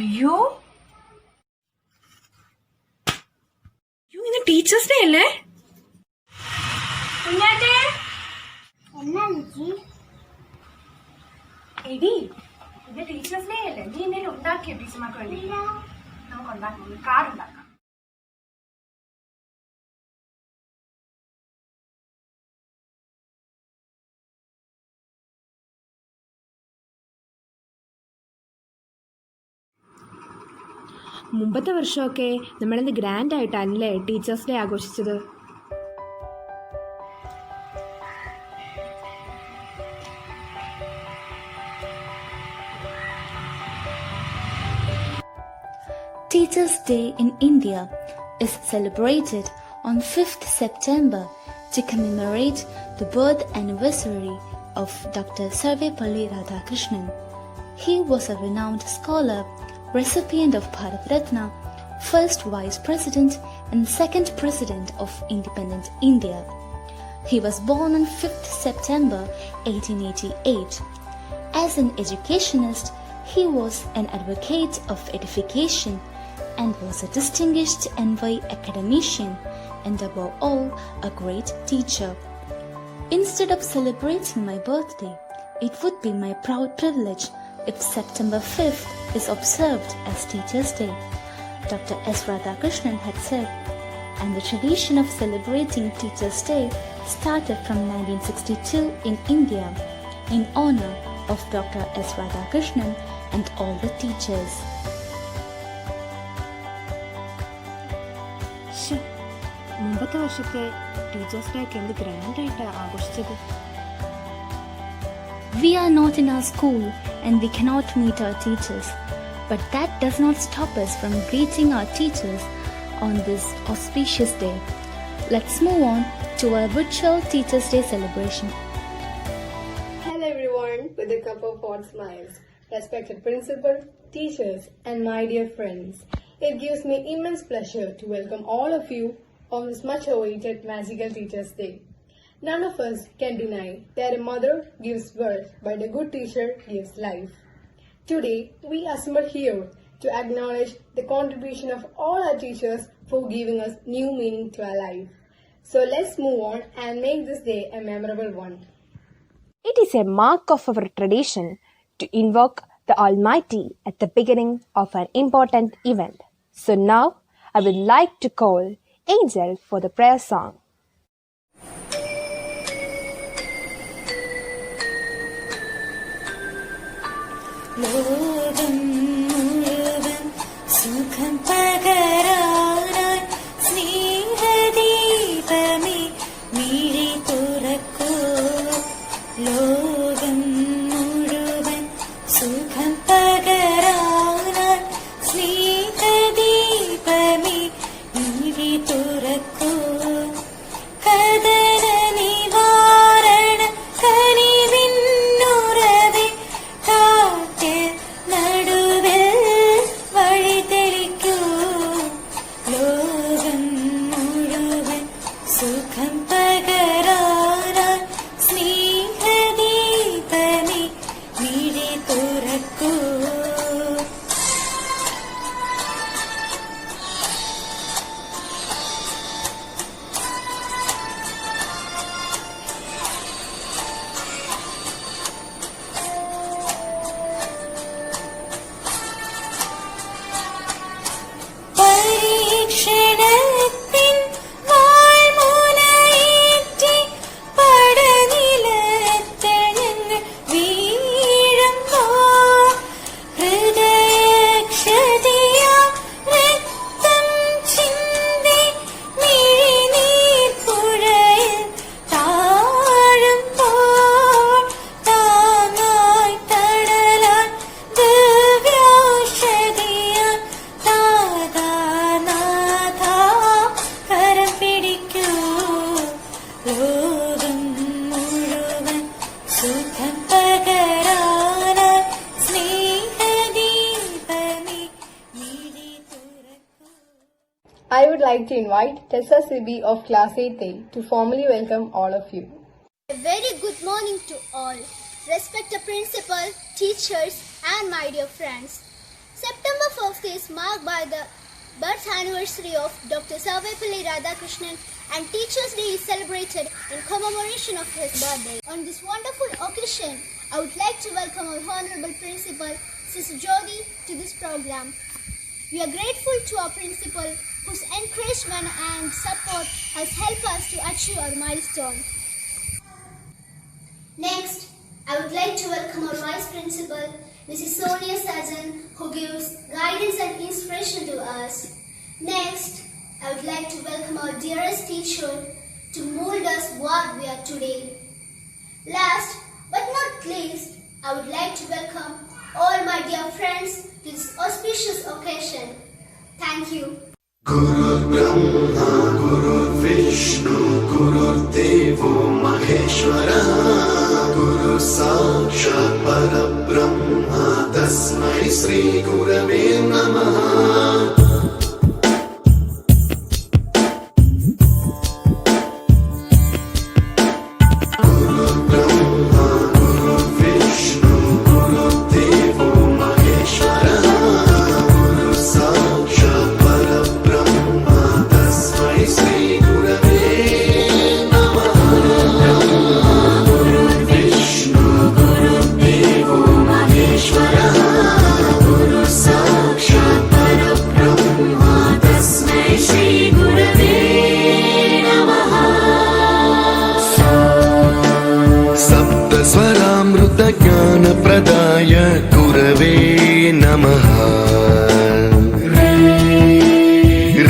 അയ്യോ ഇന്ന് teachers day അല്ലേ? എടി ഇത് ടീച്ചേഴ്സ് ഡേ അല്ലേ? നീ എന്തെങ്കിലും ഉണ്ടാക്കിയോ ടീച്ചർമാർക്ക് വേണ്ടി? നമുക്ക് ഉണ്ടാക്കാം, കാർ ഉണ്ടാക്കാം. മുമ്പത്തെ വർഷമൊക്കെ നമ്മളെന്ത് ഗ്രാൻഡ് ആയിട്ടല്ലേ ടീച്ചേഴ്സ് ഡേ ആഘോഷിച്ചത്? Teachers' Day in India is celebrated on 5th September to commemorate the birth anniversary of Dr. Sarvepalli Radhakrishnan. He was a renowned scholar, recipient of Bharat Ratna, first Vice President and second President of independent India. He was born on 5th September 1888. As an educationist, he was an advocate of edification and was a distinguished envoy academician and above all a great teacher. Instead of celebrating my birthday, it would be my proud privilege if September 5th is observed as Teachers' Day, Dr. S. Radhakrishnan had said, and the tradition of celebrating Teachers' Day started from 1962 in India in honor of Dr. S. Radhakrishnan and all the teachers. മുമ്പത്തെ വർഷത്തെ teachers day ഒക്കെ എന്ത് grand ആയിട്ട് ആഘോഷിച്ചത്. We are not in our school and we cannot meet our teachers, but that does not stop us from greeting our teachers on this auspicious day. Let's move on to our virtual Teachers' Day celebration. Hello everyone with a cup of hot smiles. Respected principal, teachers and my dear friends. It gives me immense pleasure to welcome all of you on this much awaited magical Teachers' Day. None of us can deny that a mother gives birth, but a good teacher gives life. Today, we assemble here to acknowledge the contribution of all our teachers for giving us new meaning to our life. So let's move on and make this day a memorable one. It is a mark of our tradition to invoke the Almighty at the beginning of an important event. So now, I would like to call Angel for the prayer song. ലോകം മുഴുവൻ സുഖം പകരാനായി സ്നേഹദീപമേ മിഴി തുറക്കൂ. ലോകം മുഴുവൻ സുഖം പകരാനായി സ്നേഹദീപമേ മിഴി തുറക്കൂ. കദന നിവാരണ കനിവിന്നുറവേ കാറ്റിൽ നടുവിൽ വഴി തെളിക്കൂ. ലോകം മുഴുവൻ സുഖം പകരാനായി സ്നേഹദീപമേ മിഴി തുറക്കൂ. പരീക്ഷണത്തിൻ വാൾമുനയേറ്റി പടനിലത്തിൽ ഞങ്ങൾ വീഴുമ്പോൾ ഹൃദയക്ഷതയാം രക്തം ചിന്തി മിഴിനീർ പുഴയിൽ താഴുമ്പോൾ താങ്ങായി തണലാൻ ദിവ്യൗഷധിയാൽ താതാനാഥ കരം പിടിക്കൂ. ലോകം മുഴുവൻ സുഖം പകരാനായി സ്നേഹദീപമേ മിഴി തുറക്കൂ. I would like to invite Tessa Sibi of Class 8A to formally welcome all of you. A very good morning to all. Respected principal, teachers and my dear friends. September 5th is marked by the birth anniversary of Dr. Sarvepalli Radhakrishnan, and Teachers' Day is celebrated in commemoration of his birthday. On this wonderful occasion, I would like to welcome our Honorable Principal, Sister Jyoti, to this program. We are grateful to our principal, whose encouragement and support has helped us to achieve our milestone. Next, I would like to welcome our Vice Principal, Mrs. Sonia Sajan, who gives guidance and inspiration to us. Next, I would like to welcome our dearest teacher to mold us what we are today. Last but not least, I would like to welcome all my dear friends to this auspicious occasion. Thank you. Guru Brahma, Guru Vishnu, Guru Devo Maheshwara, Guru Sakshat Parabrahma, Tasmai Sri Gurave Namaha. ज्ञानप्रदाय गुरवे नमः।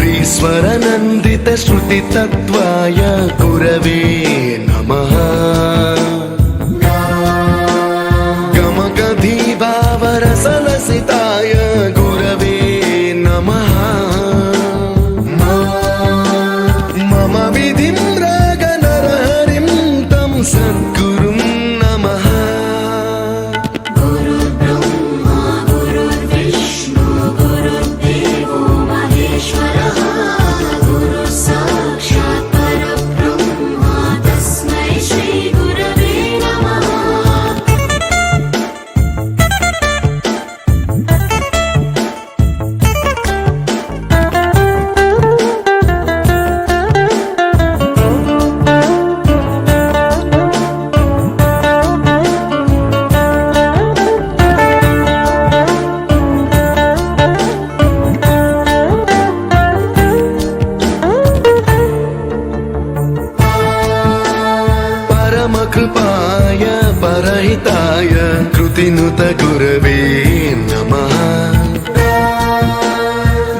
रीश्वरनन्दितश्रुतितत्त्वाय गुरवे नमः। गमगधीभावरसलसिताय गुरवे नमः। मम विधिं रागनरहरिं तं सद्गुरुं नमः। कृपाय परहिताय कृतिनुत गुरवे नमः।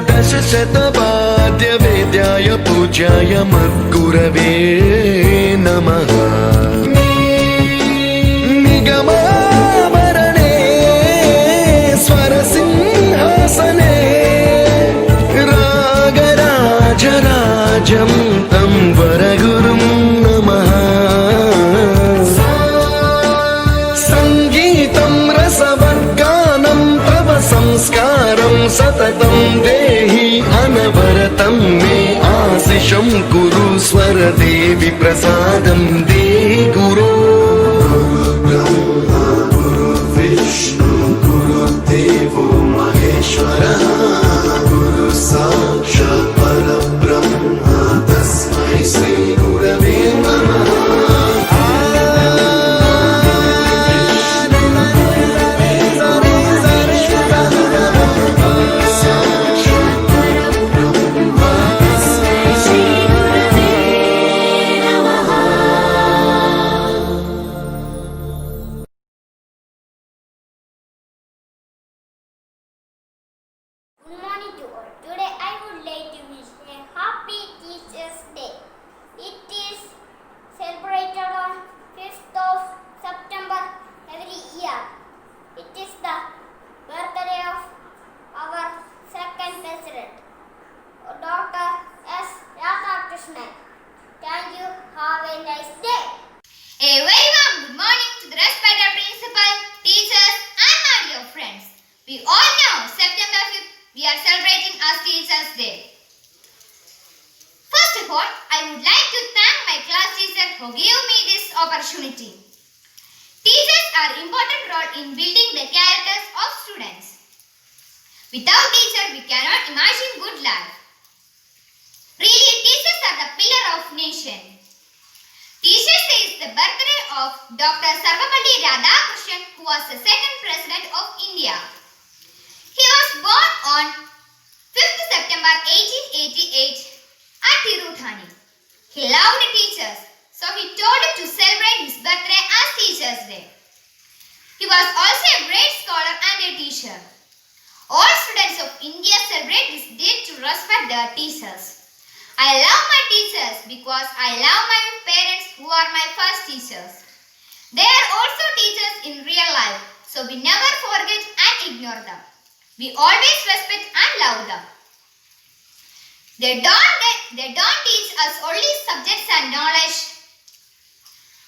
दशशतवाद्यवेद्याय पूज्याय मद्गुरवे नमः। निगमाभरणे स्वरसिंहासने रागराजराजं तं वरगुरुं नमः। संस्कारं सततं देहि अनवरतं मे आशिषं कुरु स्वरदेवि प्रसादं देहि गुरो। ब्रह्मा गुरु विष्णु गुरु देवो महेश्वरः, गुरु साक्षात् परब्रह्म तस्मै श्री गुरवे नमः। Good morning to all. Today I would like to wish a happy Teachers' Day. It is celebrated on 5th of September every year. It is the birthday of our second president, Dr. S. Radhakrishnan. Thank you. Have a nice day. A very warm good morning to the respected principal, teachers and my dear friends. We all know September 5th we are celebrating our Teachers' Day. First of all, I would like to thank my class teacher who gave me this opportunity. Teachers are important role in building the characters of students. Without teacher, we cannot imagine good life. Really, teachers are the pillar of nation. Teachers Day is the birthday of Dr. Sarvapalli Radhakrishnan, who was the second president of India. He was born on 5th September 1888 at Tirutani. He loved teachers, so he told to celebrate his birthday as Teachers Day. He was also a great scholar and a teacher. All students of India celebrate this day to respect their teachers. I love my teachers because I love my parents who are my first teachers. They are also teachers in real life, so we never forget and ignore them. We always respect and love them. They don't teach us only subjects and knowledge.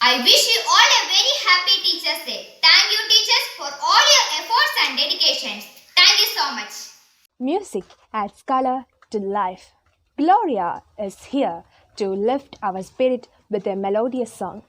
I wish you all a very happy Teachers Day. Thank you teachers for all your efforts and dedications. Thank you so much. Music adds color to life. Gloria is here to lift our spirit with a melodious song.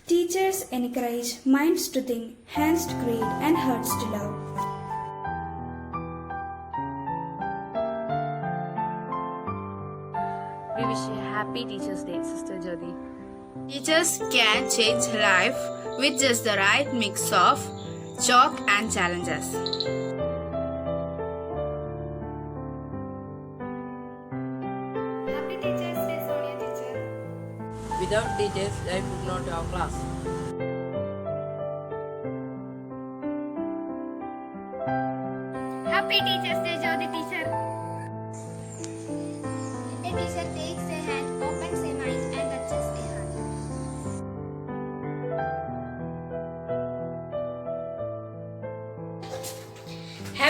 Teachers encourage minds to think, hands to create, and hearts to love. We wish you a happy Teachers' Day, Sister Jyoti. Teachers can change life with just the right mix of chalk and challenges. Happy Teachers Day, Sonia teacher. Without teachers, life would not have class. Happy Teachers Day, Jyoti teacher. A teacher takes a hand, opens a mind, and touches a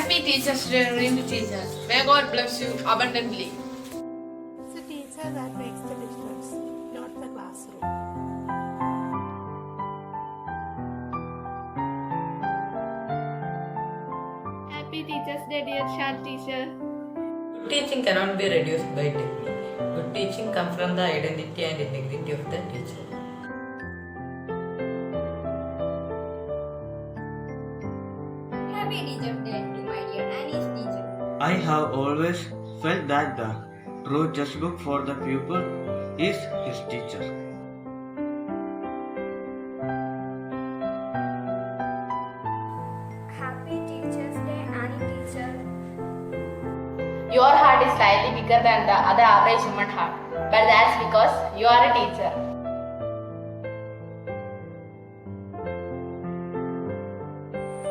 Happy Teachers Day, Real Teacher. May God bless you abundantly. It's a teacher that makes the difference, not the classroom. Happy Teachers Day, dear Shad teacher. Good teaching cannot be reduced by technique. Good teaching comes from the identity and integrity of the teacher. Happy Teacher's Day to my dear Annie's teacher. I have always felt that the true textbook for the pupil is his teacher. Happy Teachers Day, Annie teacher. Your heart is slightly bigger than the other average human heart, but that's because you are a teacher.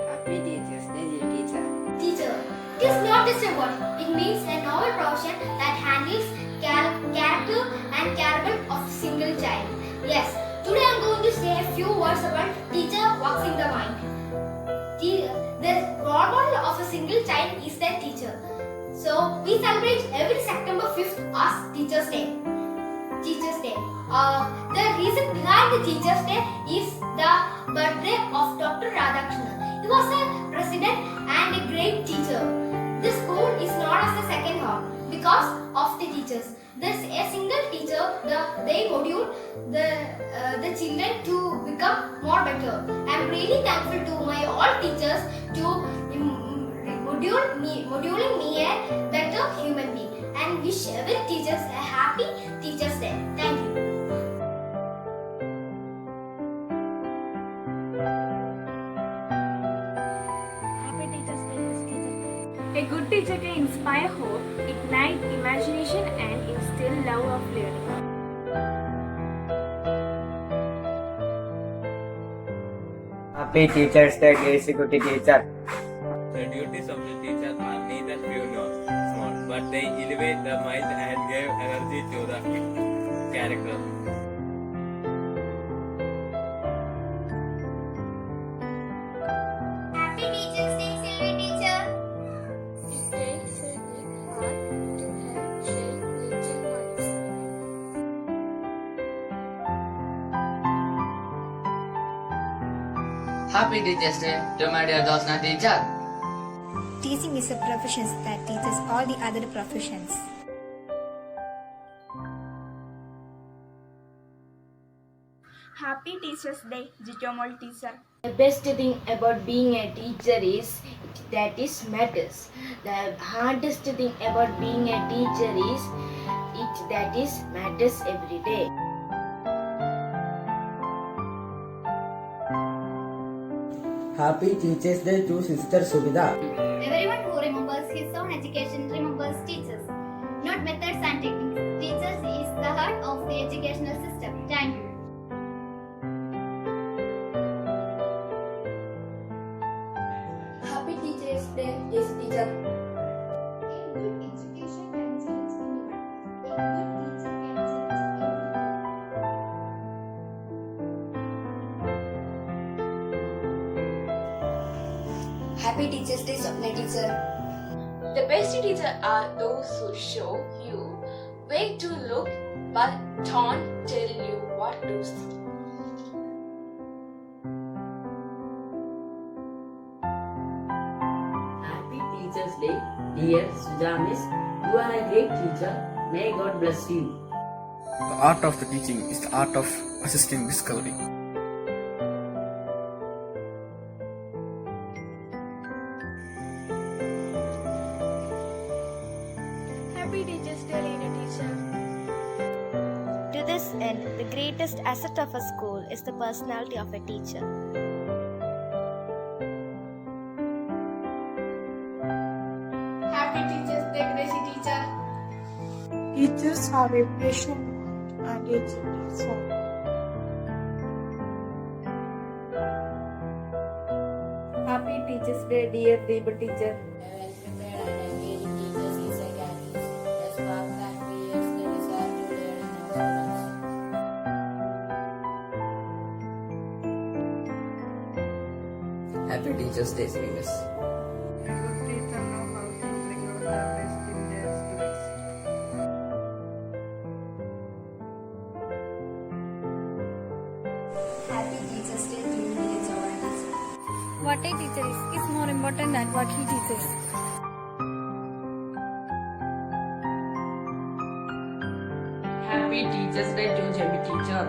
Happy Teachers Day, teacher. Teacher. It is not just a word. It means a novel profession that handles character and career of a single child. Yes, today I am going to say a few words about teacher works in the mind. The role model of a single child is their teacher. So we celebrate every September 5th as Teachers Day. Teachers Day. The reason behind the Teachers Day is the birthday of Dr. Radhakrishnan. He was a president and a great teacher. This school is known as the second home because of the teachers. There's a single teacher. They module the children to become more better. I'm really thankful to my all teachers to moduling me a better human being, and wish every teachers a happy Teachers Day. Thank you. Happy Teachers Day, Miss Teacher. A good teacher can inspire hope, ignite imagination, and instill love of learning. Happy Teachers Day, executive teacher. The duties of the teacher are neither few nor small, but they elevate the mind and give energy to the character. Happy Teacher's Day, Silver teacher. It takes a big heart to help shape little minds. Happy Teachers Day to my dear Josna teacher. Teaching is a profession that teaches all the other professions. Happy Teachers Day, Jitomol teacher. The best thing about being a teacher is that it matters. The hardest thing about being a teacher is that it matters every day. Happy Teachers Day to Sister Subida. Everyone who remembers his own education remembers teachers, not methods and techniques. Teachers is the heart of the educational system. Thank you. Happy Teachers Day, yes teacher. A good education can change anyone. A good teacher can change everyone. Happy Teachers Day, Swapna teacher. The best teachers are those who show you where to look but don't tell you what to see. Happy Teachers Day, dear Sujamis. You are a great teacher. May God bless you. The art of the teaching is the art of assisting discovery. Happy Teachers Day, Lena teacher. To this end, the greatest asset of a school is the personality of a teacher. Happy Teachers Day, Gracie teacher. Teachers have a patient and a gentle soul. Happy Teachers Day, dear Deba teacher. Happy Teachers Day, Miss. A good what a teacher is more important than what he teaches. Happy Teachers Day to Jemmy Teacher.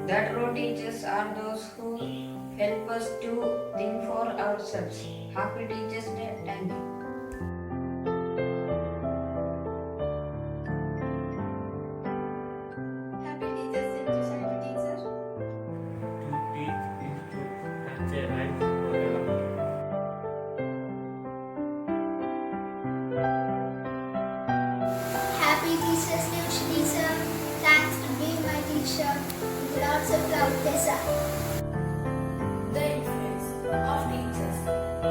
The true teachers are those who help us to think for ourselves. Happy Teachers Day. Thank you. Happy Teachers Day to Shaiva teacher. To teach is to touch a life forever. Happy Teachers Day, teacher. Thanks to be my teacher. With lots of love, Tessa. The influence of teachers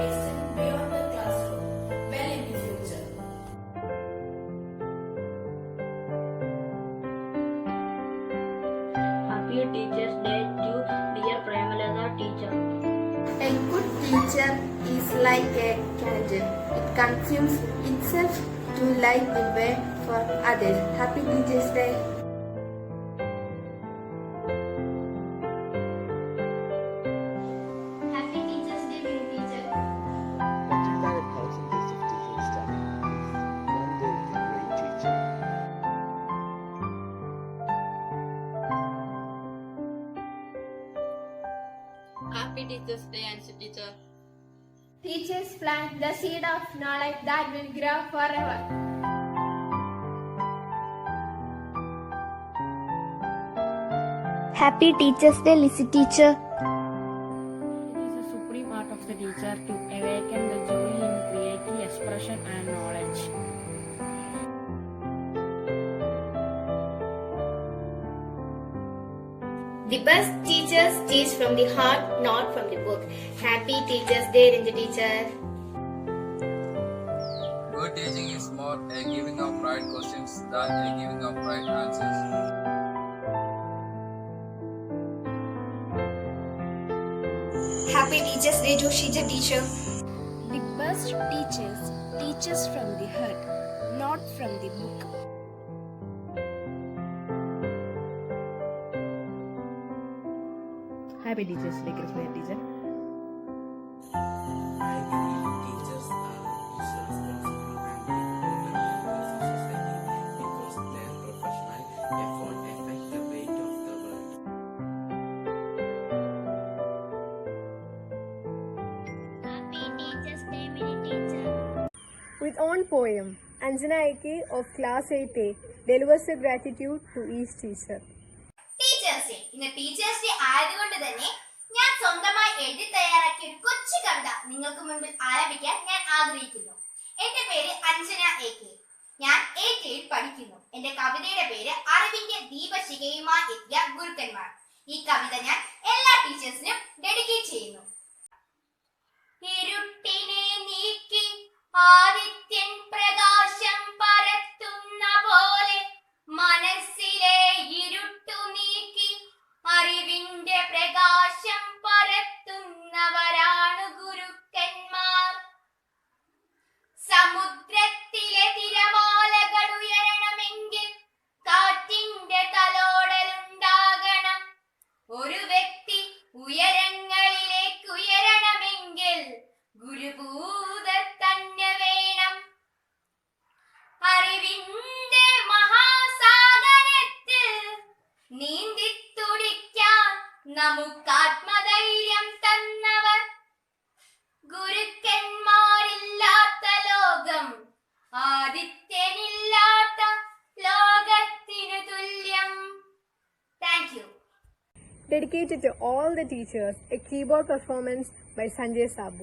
extends beyond the classroom, well in the future. Happy Teachers Day to dear Premalada teacher. A good teacher is like a candle. It consumes itself to light the way for others. Happy Teachers Day. Happy Teachers Day, dear teacher. Nothing but 1,000 days of teaching study. One day with a great teacher. Happy Teachers Day, Answer teacher. Teachers plant the seed of knowledge that will grow forever. Happy Teachers Day, Lizzie teacher. It is the supreme art of the teacher to awaken the joy in creative expression and knowledge. The best teachers teach from the heart, not from the book. Happy Teachers Day, Rinja teacher. Good teaching is more a giving of right questions than a giving of right answers. Happy Teachers Day to Shija teacher. The best teachers teach us from the heart, not from the book. Happy Teachers Day, Krishna teacher. I believe teachers are responsible and important to society because their professional effort affects the fate of the world. Happy Teachers Day, mini teacher. With own poem, Anjana Eke of Class 8A delivers her gratitude to each teacher. Teachers day ഇന്ന് teachers day ആയതുകൊണ്ട് തന്നെ ഞാൻ സ്വന്തമായി എഴുതി തയ്യാറാക്കിയ ഒരു കൊച്ചു കവിത നിങ്ങൾക്ക് മുൻപിൽ ആലപിക്കാൻ ഞാൻ ആഗ്രഹിക്കുന്നു. എന്റെ പേര് അഞ്ജന എ കെ. ഞാൻ 8ൽ പഠിക്കുന്നു. എന്റെ കവിതയുടെ പേര് അറിവിന്റെ ദീപശിഖയുമായി എത്തിയ ഗുരുക്കന്മാർ. ഈ കവിത ഞാൻ എല്ലാ ടീച്ചേഴ്സിനും ഡെഡിക്കേറ്റ് ചെയ്യുന്നു. ഇരുട്ടിനെ നീക്കി ആദിത്യൻ പ്രകാശം പരത്തുന്ന പോലെ മനസ്സിലെ ഇരുട്ടു നീക്കി അറിവിന്റെ പ്രകാശം പരത്തുന്നവരാണ് ഗുരുക്കന്മാർ. സമുദ്രത്തിലെ തിരമാലകൾ ഉയരണമെങ്കിൽ കാറ്റിന്റെ തലോടലുണ്ടാകണം. ഒരു വ്യക്തി ഉയരങ്ങളിലേക്ക് ഉയരണമെങ്കിൽ ഗുരുഭൂതർ തന്നെ വേണം. അറിവിന്റെ മഹാസാഗരത്തിൽ നീന്തിത്തുടിക്കാൻ നമുക്കാത്മധൈര്യം തന്നവർ. ഗുരുക്കന്മാരില്ലാത്ത ലോകം ആദിത്യനില്ലാത്ത ലോകത്തിനു തുല്യം. Thank you. Dedicated to all the teachers, a keyboard performance by Sanjay Sabu.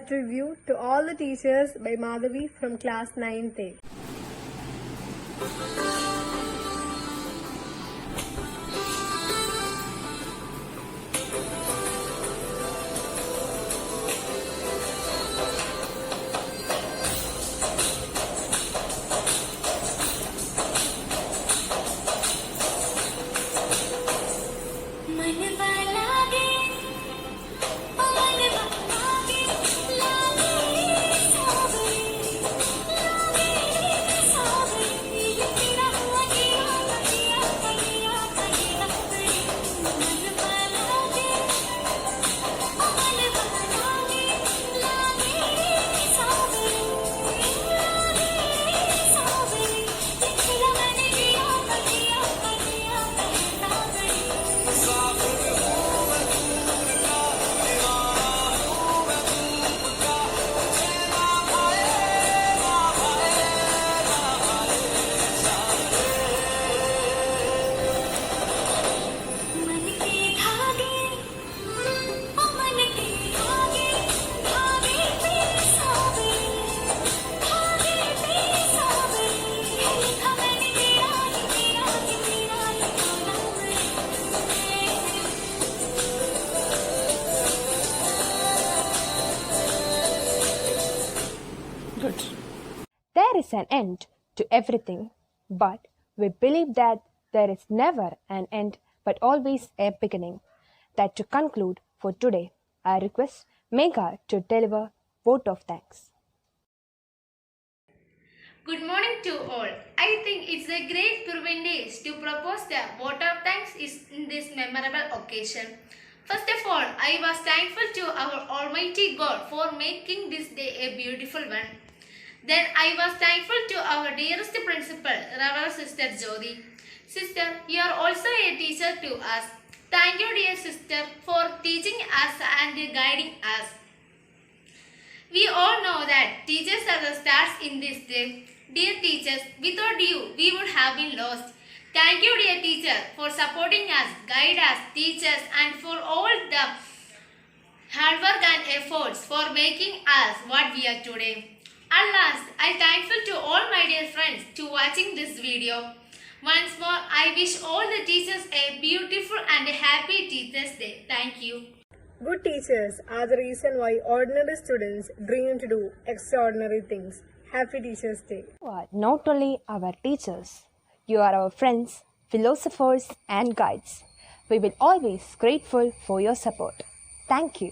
tribute to all the teachers by Madhavi from class 9th A. There is an end to everything, but we believe that there is never an end but always a beginning. That to conclude for today, I request Megha to deliver vote of thanks. Good morning to all. I think it's a great privilege to propose the vote of thanks in this memorable occasion. First of all, I was thankful to our Almighty God for making this day a beautiful one. Then I was thankful to our dearest principal, Reverend Sister Jyoti. Sister, you are also a teacher to us. Thank you, dear sister, for teaching us and guiding us. We all know that teachers are the stars in this day. Dear teachers, without you, we would have been lost. Thank you, dear teacher, for supporting us, guide us, teach us, and for all the hard work and efforts for making us what we are today. At last, I am thankful to all my dear friends to watching this video. Once more, I wish all the teachers a beautiful and happy Teachers' Day. Thank you. Good teachers are the reason why ordinary students dream to do extraordinary things. Happy Teachers' Day. You are not only our teachers, you are our friends, philosophers and guides. We will always grateful for your support. Thank you.